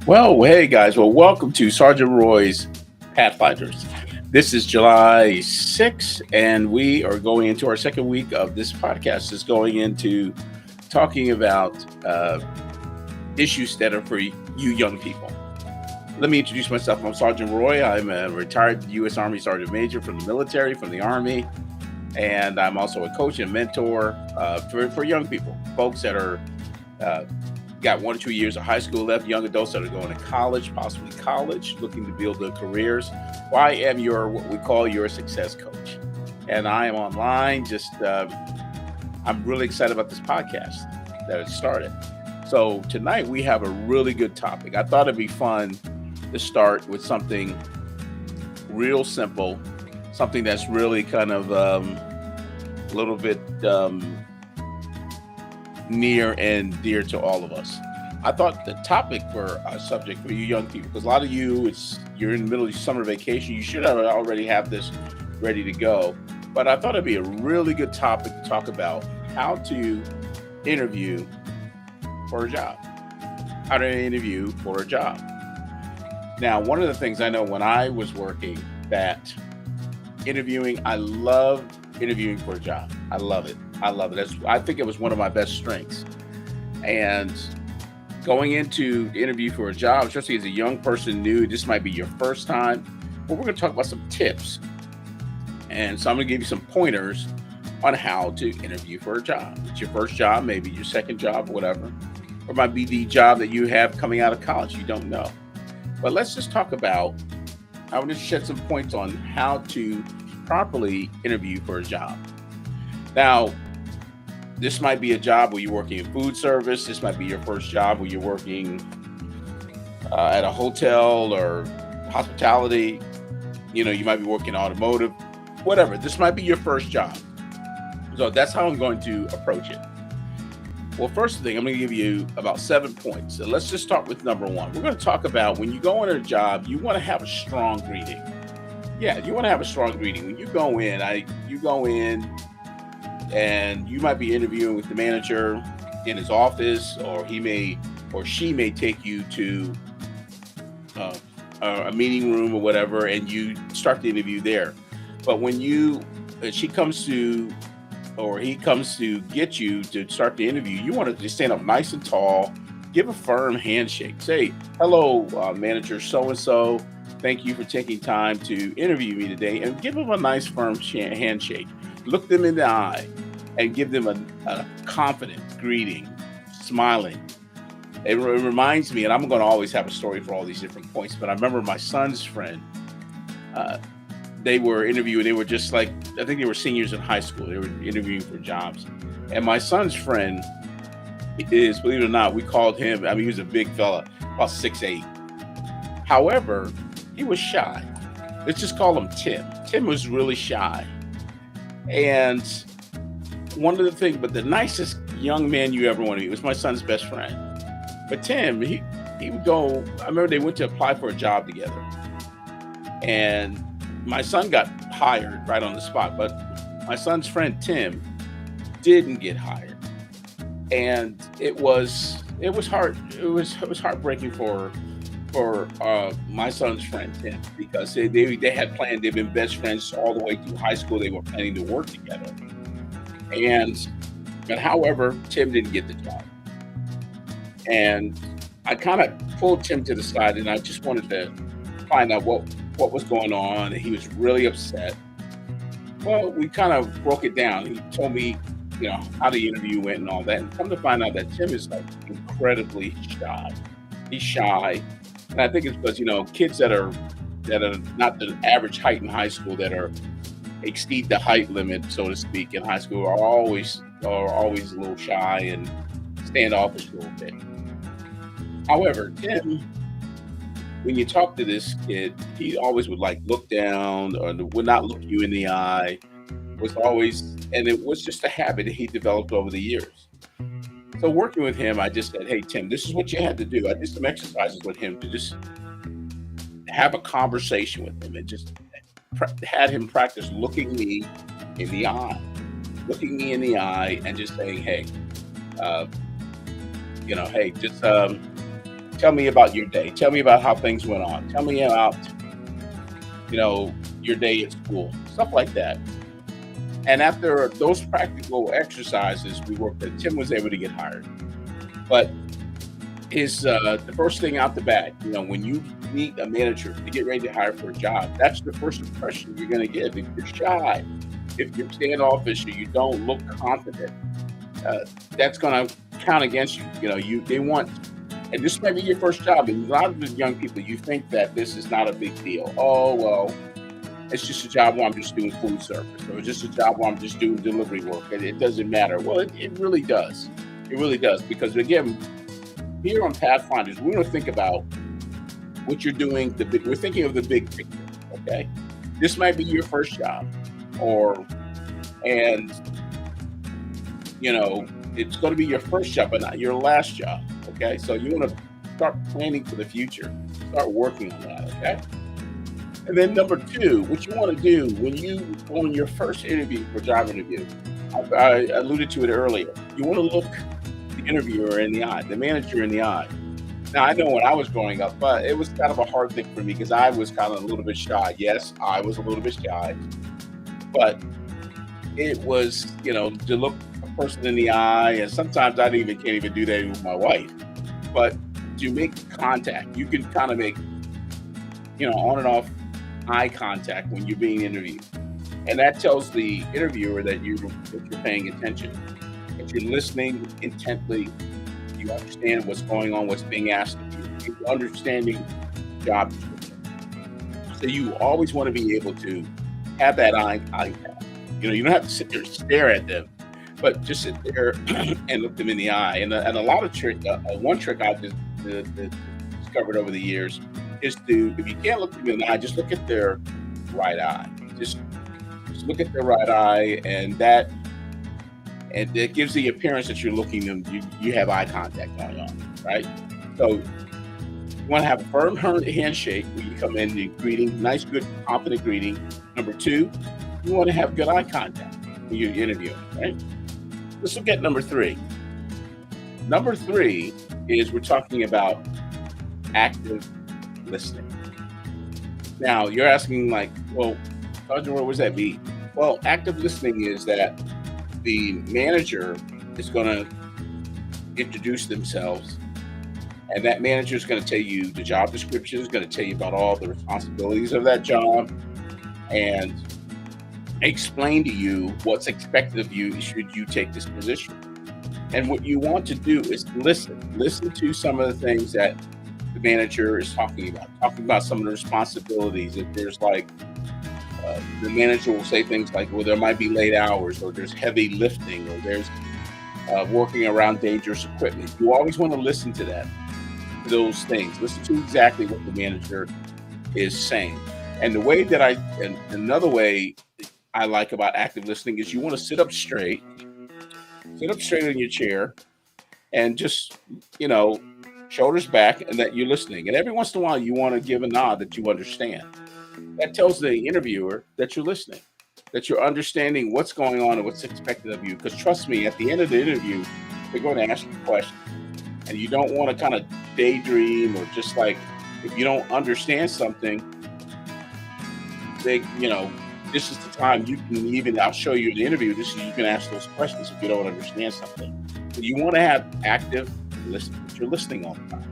Well, hey guys. Well, welcome to Sergeant Roy's Pathfinders. This is July 6th, and we are going into our second week of this podcast. Is going into talking about issues that are for you young people. Let me introduce myself. I'm Sergeant Roy. I'm a retired U.S. Army Sergeant Major from the military, from the Army, and I'm also a coach and mentor for young people, folks that are uh, got 1 or 2 years of high school left, young adults that are going to college, possibly college, looking to build their careers. Well, I am your what we call your success coach, and I am online. I'm really excited about this podcast that it started. So tonight we have a really good topic. I thought it'd be fun to start with something real simple, something that's really kind of a little bit near and dear to all of us. I thought the topic for our subject for you young people, because a lot of you, you're in the middle of your summer vacation, you should already have this ready to go. But I thought it'd be a really good topic to talk about how to interview for a job. How to interview for a job. Now, one of the things I know when I was working that I love interviewing for a job. I love it. I think it was one of my best strengths. And going into the interview for a job, especially as a young person new, this might be your first time. But we're going to talk about some tips. And so I'm going to give you some pointers on how to interview for a job. It's your first job, maybe your second job, whatever. Or it might be the job that you have coming out of college. You don't know. But let's just talk about, I want to shed some points on how to properly interview for a job. Now, this might be a job where you're working in food service. This might be your first job where you're working at a hotel or hospitality. You might be working automotive, whatever. This might be your first job. So that's how I'm going to approach it. Well, first thing, I'm going to give you about 7 points. So let's just start with number one. We're going to talk about when you go into a job, you want to have a strong greeting. Yeah, you want to have a strong greeting. When you go in, and you might be interviewing with the manager in his office, or she may take you to a meeting room or whatever, and you start the interview there. But when she comes to, or he comes to get you to start the interview, you want to just stand up nice and tall, give a firm handshake. Say, hello, manager so-and-so. Thank you for taking time to interview me today, and give them a nice firm handshake. Look them in the eye and give them a confident greeting, smiling. It reminds me, and I'm going to always have a story for all these different points, but I remember my son's friend, they were interviewing, they were just like, I think they were seniors in high school. They were interviewing for jobs. And my son's friend is, believe it or not, we called him, he was a big fella, about 6'8". However, he was shy. Let's just call him Tim. Tim was really shy. And one of the things, but the nicest young man you ever want to meet was my son's best friend. But Tim, he would go, I remember they went to apply for a job together. And my son got hired right on the spot, but my son's friend Tim didn't get hired. And it was hard. It was heartbreaking for my son's friend Tim, because they had planned, they've been best friends all the way through high school. They were planning to work together. But however, Tim didn't get the job. And I kind of pulled Tim to the side, and I just wanted to find out what was going on. And he was really upset. Well, we kind of broke it down. He told me, how the interview went and all that. And come to find out that Tim is like incredibly shy. He's shy. And I think it's because, kids that are not the average height in high school, that exceed the height limit, so to speak, in high school, are always a little shy and standoffish a little bit. However, Tim, when you talk to this kid, he always would look down, or would not look you in the eye. And it was just a habit that he developed over the years. So working with him, I just said, hey, Tim, this is what you had to do. I did some exercises with him to just have a conversation with him, and just had him practice looking me in the eye, and just saying, hey, just Tell me about your day. Tell me about how things went on. Tell me about, your day at school, stuff like that. And after those practical exercises, Tim was able to get hired. But is the first thing out the bat, when you meet a manager to get ready to hire for a job, that's the first impression you're going to give. If you're shy, if you're standoffish, or you don't look confident, that's going to count against you. They want, and this might be your first job. And a lot of the young people, you think that this is not a big deal. Oh, well, it's just a job where I'm just doing food service, or it's just a job where I'm just doing delivery work, and it doesn't matter. Well, it really does. It really does, because again, here on Pathfinders, we're going to think about what you're doing. We're thinking of the big picture. Okay, this might be your first job, and it's going to be your first job, but not your last job. Okay, so you want to start planning for the future. Start working on that. Okay. And then number two, what you want to do when you go on your first interview for job interview, I alluded to it earlier. You want to look the interviewer in the eye, the manager in the eye. Now, I know when I was growing up, but it was kind of a hard thing for me because I was kind of a little bit shy. Yes, I was a little bit shy, but it was, to look a person in the eye, and sometimes can't even do that with my wife. But to make contact, you can kind of make, on and off eye contact when you're being interviewed, and that tells the interviewer that you're paying attention, that you're listening intently, you understand what's going on, what's being asked of you, you're understanding the job description. So you always want to be able to have that eye contact. You don't have to sit there and stare at them, but just sit there and look them in the eye. And a lot of one trick I've just discovered over the years is if you can't look them in the eye, just look at their right eye. Just look at their right eye, and it gives the appearance that you're looking them. You have eye contact going on, right? So you want to have a firm handshake when you come in, the greeting, nice, good, confident greeting. Number two, you want to have good eye contact when you're interviewing, right? Let's look at number three. Number three is we're talking about active listening. Now, you're asking well, Sergeant, what does that mean? Well, active listening is that the manager is going to introduce themselves, and that manager is going to tell you the job description, is going to tell you about all the responsibilities of that job, and explain to you what's expected of you should you take this position. And what you want to do is listen to some of the things that the manager is talking about some of the responsibilities. If there's the manager will say things like, well, there might be late hours, or there's heavy lifting, or there's working around dangerous equipment. You always want to listen to those things. Listen to exactly what the manager is saying. And another way I like about active listening is you want to sit up straight in your chair, and just, shoulders back, and that you're listening. And every once in a while, you want to give a nod that you understand. That tells the interviewer that you're listening, that you're understanding what's going on and what's expected of you. Because trust me, at the end of the interview, they're going to ask you questions. And you don't want to kind of daydream, or just if you don't understand something, this is the time you can I'll show you in the interview, you can ask those questions if you don't understand something. So you want to have active listening, that you're listening all the time.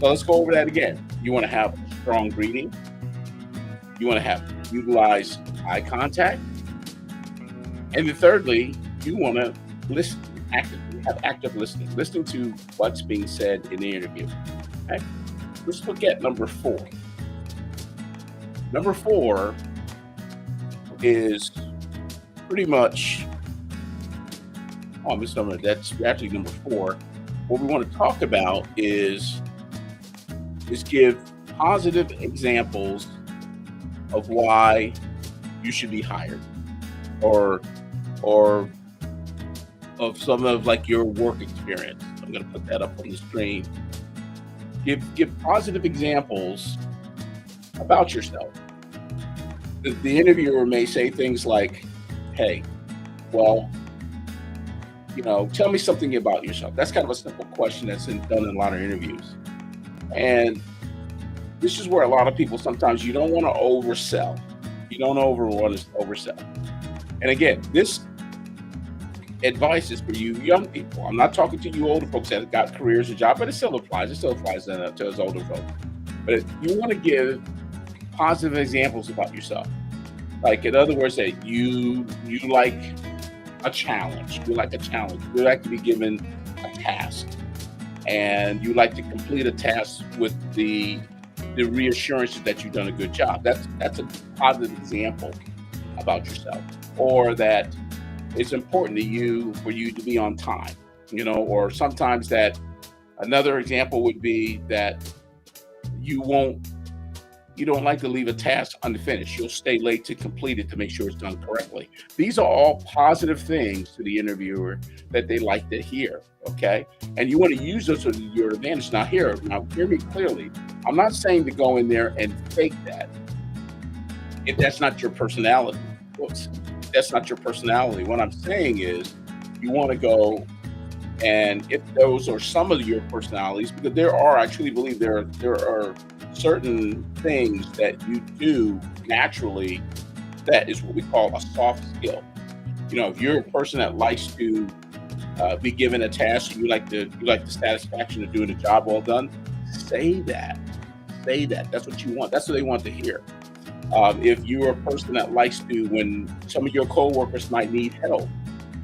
So let's go over that again. You want to have a strong greeting. You want to utilize eye contact. And then thirdly, you want to listen actively, have active listening to what's being said in the interview. Okay? Let's look at number four. Number four is pretty much, that's actually number four. What we want to talk about is give positive examples of why you should be hired, or of some of your work experience. I'm going to put that up on the screen. Give positive examples about yourself. The interviewer may say things like, hey, well, tell me something about yourself. That's kind of a simple question that's done in a lot of interviews. And this is where a lot of people sometimes you don't want to oversell. You don't want to oversell. And again, this advice is for you young people. I'm not talking to you older folks that have got careers and jobs, but it still applies. It still applies to us older folks. But you want to give positive examples about yourself. Like in other words, that you like a challenge. You like a challenge. You like to be given a task, and you like to complete a task with the reassurance that you've done a good job. That's a positive example about yourself, or that it's important to you for you to be on time. Or sometimes that another example would be that you won't you don't like to leave a task unfinished. You'll stay late to complete it to make sure it's done correctly. These are all positive things to the interviewer that they like to hear. Okay. And you want to use those to your advantage. Now, hear me clearly. I'm not saying to go in there and fake that if that's not your personality. Oops, that's not your personality. What I'm saying is you want to go, and if those are some of your personalities, because I truly believe there are certain things that you do naturally that is what we call a soft skill. If you're a person that likes to be given a task, you like the satisfaction of doing a job well done, say that. Say that. That's what you want. That's what they want to hear. If you're a person that likes to, when some of your coworkers might need help,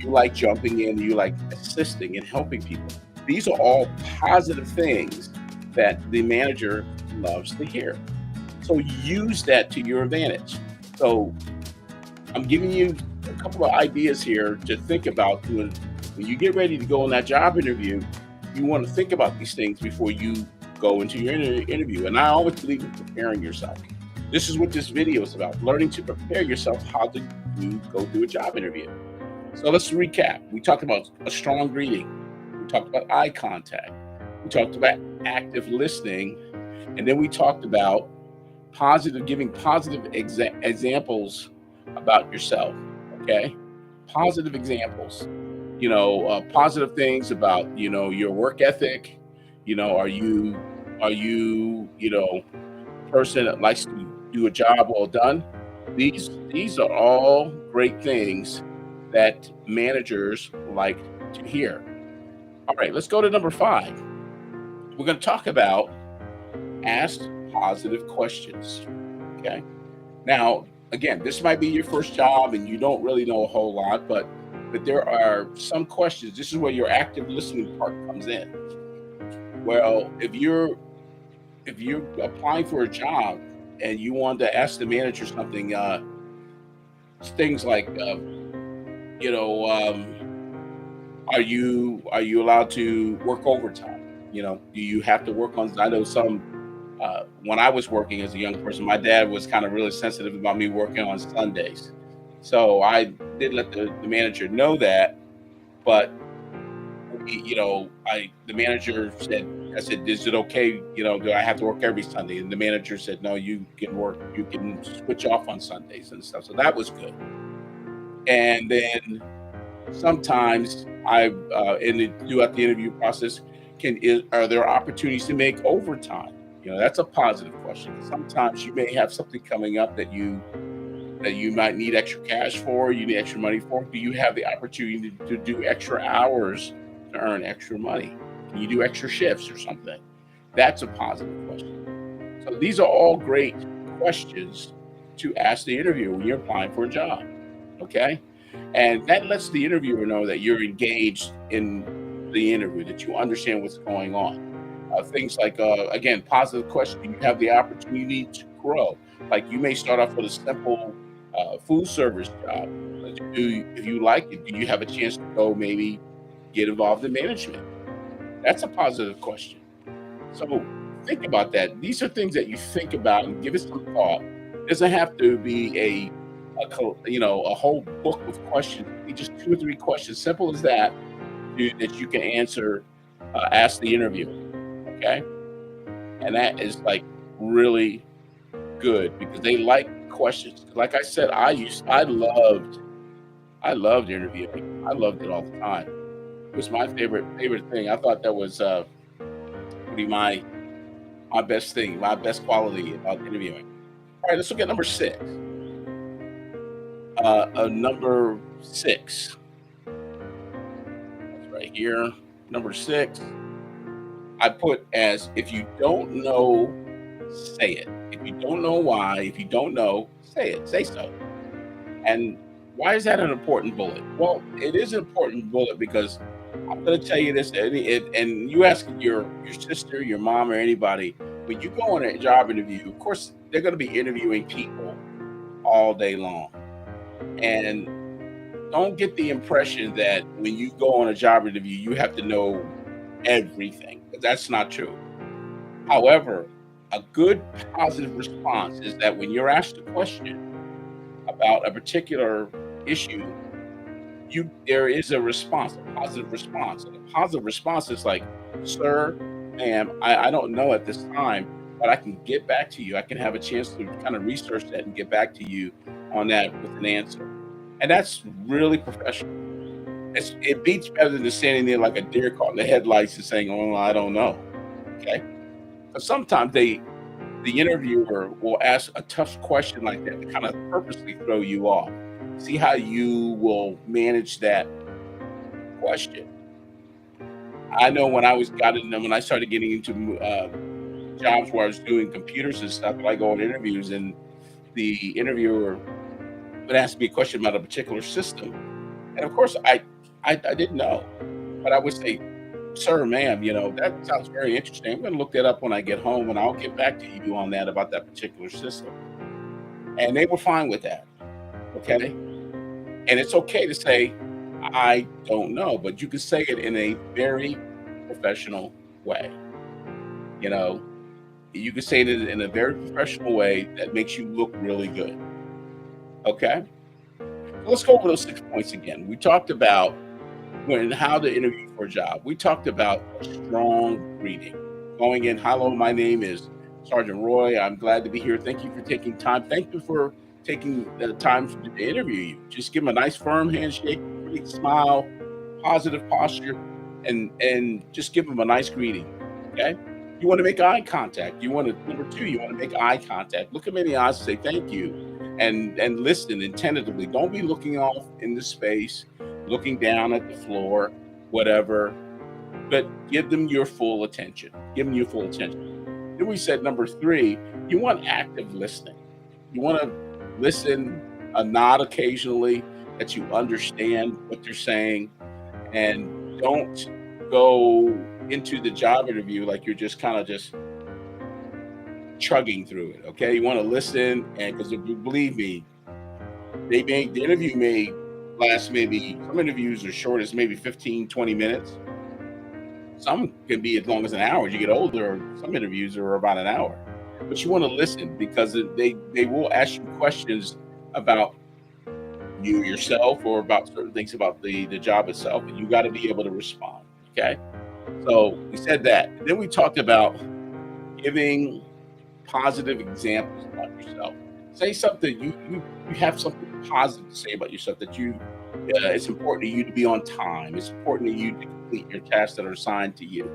you like jumping in, you like assisting and helping people. These are all positive things that the manager loves to hear. So use that to your advantage. So I'm giving you a couple of ideas here to think about when you get ready to go on that job interview. You want to think about these things before you go into your interview. And I always believe in preparing yourself. This is what this video is about, learning to prepare yourself how to go do a job interview. So let's recap. We talked about a strong greeting. We talked about eye contact. We talked about active listening. And then we talked about giving positive examples about yourself. Okay. Positive examples, positive things about, your work ethic. Are you, a person that likes to do a job well done? These are all great things that managers like to hear. All right, let's go to number 5. We're going to talk about ask positive questions. Okay. Now, again, this might be your first job and you don't really know a whole lot, but there are some questions. This is where your active listening part comes in. Well, if you're applying for a job and you want to ask the manager something, things like, are you allowed to work overtime? Do you have to work on? I know some. When I was working as a young person, my dad was kind of really sensitive about me working on Sundays, so I did let the manager know that. But the manager said, I said, is it okay? Do I have to work every Sunday? And the manager said, no, you can switch off on Sundays and stuff. So that was good. And then sometimes throughout the interview process, are there opportunities to make overtime? That's a positive question. Sometimes you may have something coming up that you might need extra cash for, you need extra money for. Do you have the opportunity to do extra hours to earn extra money? Can you do extra shifts or something? That's a positive question. So these are all great questions to ask the interviewer when you're applying for a job. Okay. And that lets the interviewer know that you're engaged in the interview, that you understand what's going on. Things like, again, positive question. You have the opportunity to grow. Like you may start off with a simple food service job. If you like it, do you have a chance to go maybe get involved in management? That's a positive question. So think about that. These are things that you think about and give it some thought. It doesn't have to be a whole book of questions. Just 2 or 3 questions, simple as that that you can answer, ask the interviewer. Okay. And that is like really good because they like questions. Like I said, I loved interviewing. I loved it all the time. It was my favorite thing. I thought that was pretty my my best thing, my best quality about interviewing. All right, let's look at number six. Number six, that's right here. Number six, I put as if you don't know, say it. If you don't know why, if you don't know, say it. Say so. And why is that an important bullet? Well, it is an important bullet because I'm going to tell you this, and you ask your sister, your mom, or anybody when you go on a job interview. Of course, they're going to be interviewing people all day long, and don't get the impression that when you go on a job interview, you have to know everything. That's not true. However, a good positive response is that when you're asked a question about a particular issue, there is a response, a positive response. And a positive response is like, sir, ma'am, I don't know at this time, but I can get back to you. I can have a chance to kind of research that and get back to you on that with an answer. And that's really professional. It beats better than standing there like a deer caught in the headlights and saying, "Oh, I don't know." Okay, but sometimes the interviewer will ask a tough question like that to kind of purposely throw you off. See how you will manage that question. I know when when I started getting into jobs where I was doing computers and stuff, and I go on interviews, and the interviewer would ask me a question about a particular system, and of course I didn't know, but I would say, "Sir, ma'am, that sounds very interesting. I'm going to look that up when I get home, and I'll get back to you on that about that particular system." And they were fine with that. Okay, and it's okay to say, "I don't know," but you can say it in a very professional way. You know, you can say it in a very professional way that makes you look really good. Okay, so let's go over those 6 points again. We talked about how to interview for a job. We talked about a strong greeting. Going in, "Hello, my name is Sergeant Roy. I'm glad to be here. Thank you for taking time. Thank you for taking the time to interview you." Just give them a nice firm handshake, pretty smile, positive posture, and just give them a nice greeting. Okay. You want to make eye contact. Number two, you want to make eye contact. Look them in the eyes and say thank you, and listen attentively. Don't be looking off into space, looking down at the floor, whatever. But give them your full attention. Give them your full attention. Then we said number three, you want active listening. You want to listen, nod occasionally, that you understand what they're saying, and don't go into the job interview like you're just kind of just chugging through it. Okay, you want to listen, and because if you believe me, the interview may last, maybe some interviews are short as maybe 15, 20 minutes. Some can be as long as an hour as you get older. Some interviews are about an hour. But you want to listen because they will ask you questions about you yourself or about certain things about the job itself, and you got to be able to respond. Okay. So we said that. And then we talked about giving positive examples about yourself. Say something you have something positive to say about yourself, that it's important to you to be on time. It's important to you to complete your tasks that are assigned to you.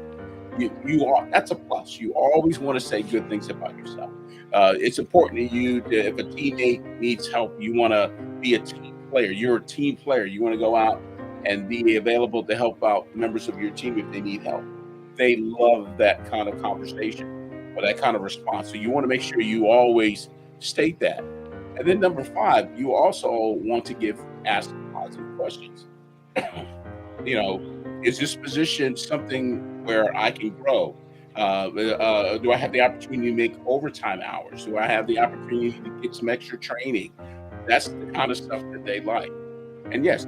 That's a plus. You always want to say good things about yourself. It's important to you if a teammate needs help, you want to be a team player. You're a team player. You want to go out and be available to help out members of your team if they need help. They love that kind of conversation or that kind of response. So you want to make sure you always state that. And then number five, you also want to ask positive questions. Is this position something where I can grow? Do I have the opportunity to make overtime hours? Do I have the opportunity to get some extra training? That's the kind of stuff that they like. And yes,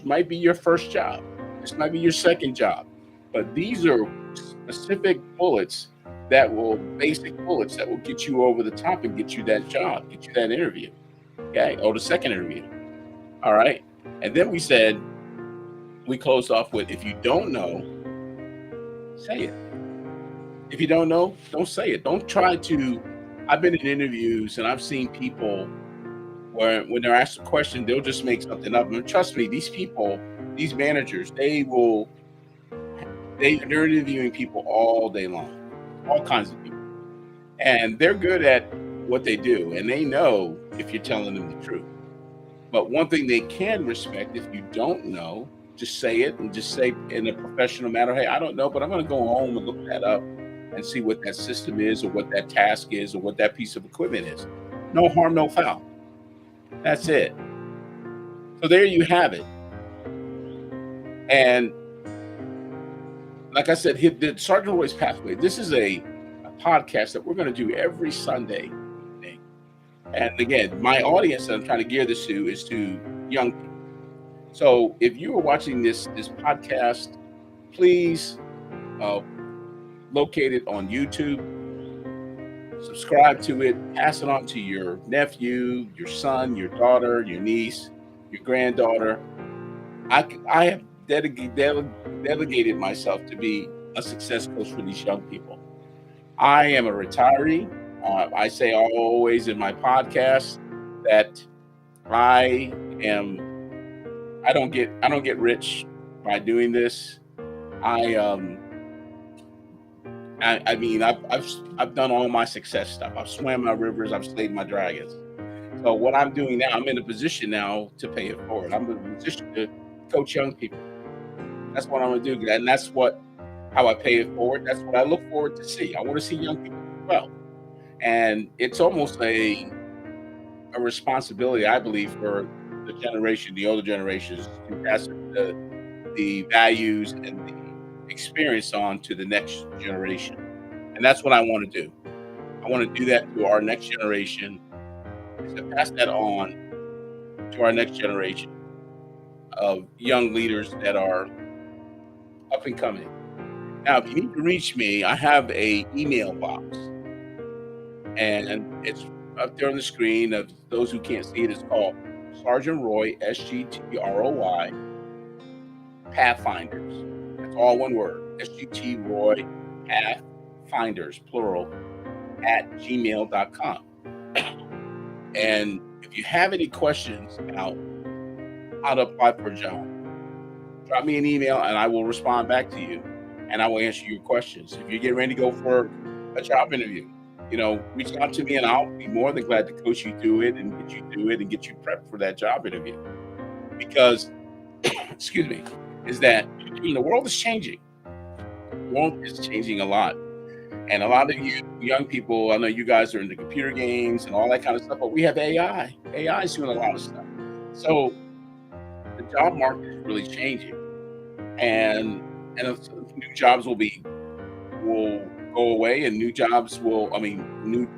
might be your first job. This might be your second job. But these are specific basic bullets that will get you over the top and get you that job, get you that interview. Okay. Or the second interview. All right. And then we closed off with, if you don't know, say it. If you don't know, don't say it. Don't try to. I've been in interviews and I've seen people where when they're asked a question, they'll just make something up. And trust me, these managers, they're interviewing people all day long. all kinds of people. And they're good at what they do, and they know if you're telling them the truth. But one thing they can respect, if you don't know, just say it and just say in a professional manner, hey, I don't know, but I'm going to go home and look that up and see what that system is or what that task is or what that piece of equipment is. No harm, no foul. That's it. So there you have it. And like I said, hit the Sergeant Roy's Pathway. This is a podcast that we're going to do every Sunday evening. And again, my audience that I'm trying to gear this to is to young people. So if you are watching this podcast, please locate it on YouTube, subscribe to it, pass it on to your nephew, your son, your daughter, your niece, your granddaughter. I have delegated myself to be a success coach for these young people. I am a retiree. I say always in my podcast that I don't get rich by doing this. I mean, I've done all my success stuff. I've swam my rivers. I've slayed my dragons. So what I'm doing now, I'm in a position now to pay it forward. I'm in a position to coach young people. That's what I'm going to do, and that's how I pay it forward. That's what I look forward to see. I want to see young people do well, and it's almost a responsibility, I believe, for the older generations, to pass the values and the experience on to the next generation. And that's what I want to do. I want to do that to our next generation, is to pass that on to our next generation of young leaders that are up and coming. Now, if you need to reach me, I have a email box, and it's up there on the screen. Of those who can't see it, it's called Sergeant Roy, SGTROY, Pathfinders. That's all one word. SGT Roy, Pathfinders, plural, @gmail.com. And if you have any questions about how to apply for a job, drop me an email and I will respond back to you, and I will answer your questions. If you're getting ready to go for a job interview, reach out to me and I'll be more than glad to coach you through it and get you through it and get you prepped for that job interview. Because, excuse me, is that the world is changing. The world is changing a lot. And a lot of you young people, I know you guys are into computer games and all that kind of stuff, but we have AI. AI is doing a lot of stuff. So the job market is really changing. And new jobs will go away, and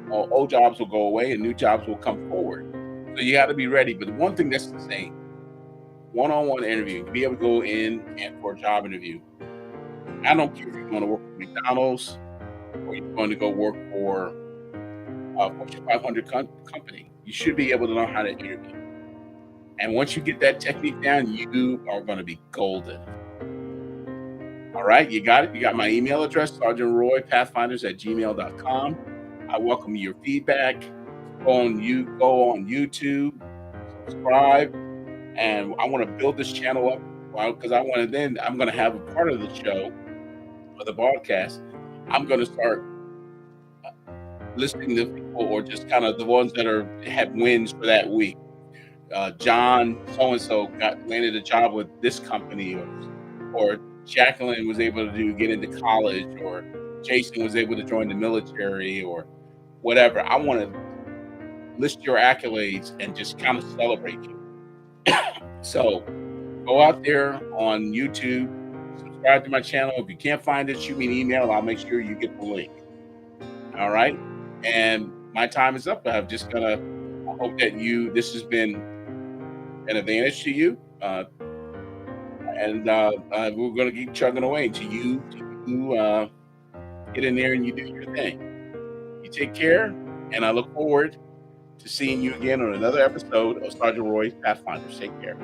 old jobs will go away and new jobs will come forward. So you got to be ready. But the one thing that's the same, one-on-one interview, to be able to go in and for a job interview. I don't care if you're going to work for McDonald's or you're going to go work for a Fortune 500 company. You should be able to know how to interview. And once you get that technique down, you are going to be golden. All right, you got it. You got my email address, Sergeant Roy, Pathfinders@gmail.com. I welcome your feedback. Go on YouTube, subscribe, and I want to build this channel up because I'm going to have a part of the show or the broadcast. I'm going to start listing the people, or just kind of the ones that had wins for that week. John so-and-so landed a job with this company, or Jacqueline was able to get into college, or Jason was able to join the military, or whatever. I want to list your accolades and just kind of celebrate you. So go out there on YouTube, subscribe to my channel. If you can't find it, shoot me an email. I'll make sure you get the link. All right. And my time is up. I hope that this has been an advantage to you. And we're going to keep chugging away until you get in there and you do your thing. You take care, and I look forward to seeing you again on another episode of Sergeant Roy's Pathfinders. Take care.